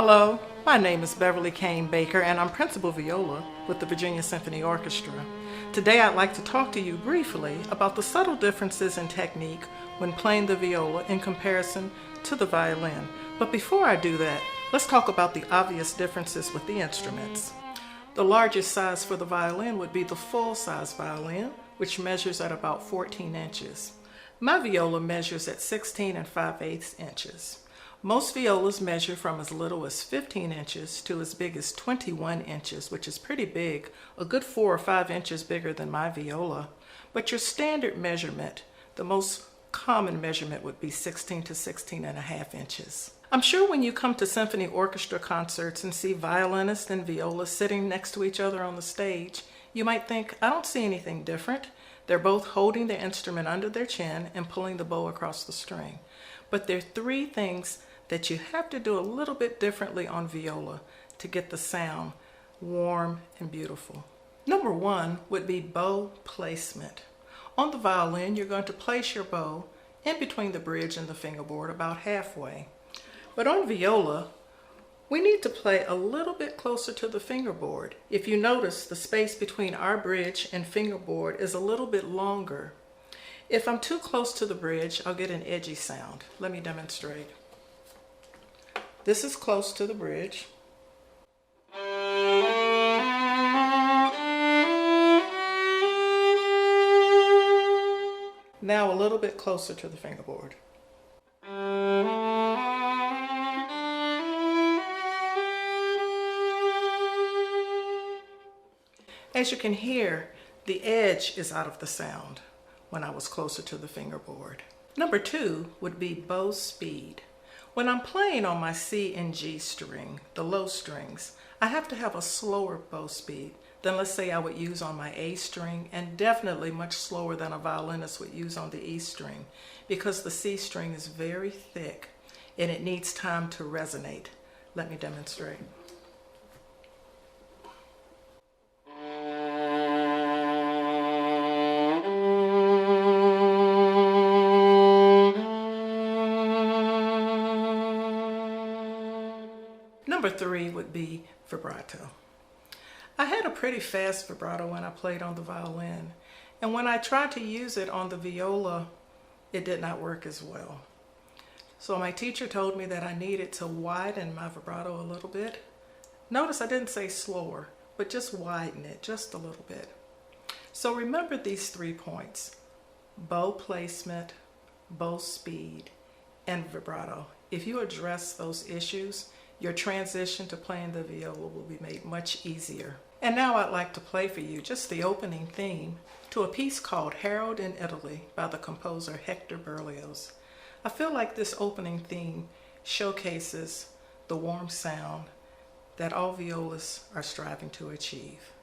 Hello, my name is Beverly Kane Baker and I'm Principal Viola with the Virginia Symphony Orchestra. Today I'd like to talk to you briefly about the subtle differences in technique when playing the viola in comparison to the violin. But before I do that, let's talk about the obvious differences with the instruments. The largest size for the violin would be the full-size violin, which measures at about 14 inches. My viola measures at 16 5/8 inches. Most violas measure from as little as 15 inches to as big as 21 inches, which is pretty big, a good 4 or 5 inches bigger than my viola. But your standard measurement, the most common measurement, would be 16 to 16.5 inches. I'm sure when you come to symphony orchestra concerts and see violinists and violas sitting next to each other on the stage, you might think, I don't see anything different. They're both holding the instrument under their chin and pulling the bow across the string. But there are three things that you have to do a little bit differently on viola to get the sound warm and beautiful. Number one would be bow placement. On the violin, you're going to place your bow in between the bridge and the fingerboard about halfway. But on viola, we need to play a little bit closer to the fingerboard. If you notice, the space between our bridge and fingerboard is a little bit longer. If I'm too close to the bridge, I'll get an edgy sound. Let me demonstrate. This is close to the bridge. Now a little bit closer to the fingerboard. As you can hear, the edge is out of the sound when I was closer to the fingerboard. Number two would be bow speed. When I'm playing on my C and G string, the low strings, I have to have a slower bow speed than, let's say, I would use on my A string, and definitely much slower than a violinist would use on the E string, because the C string is very thick and it needs time to resonate. Let me demonstrate. Number three would be vibrato. I had a pretty fast vibrato when I played on the violin, and when I tried to use it on the viola, it did not work as well. So my teacher told me that I needed to widen my vibrato a little bit. Notice I didn't say slower, but just widen it just a little bit. So remember these 3 points: bow placement, bow speed, and vibrato. If you address those issues, your transition to playing the viola will be made much easier. And now I'd like to play for you just the opening theme to a piece called Harold in Italy by the composer Hector Berlioz. I feel like this opening theme showcases the warm sound that all violas are striving to achieve.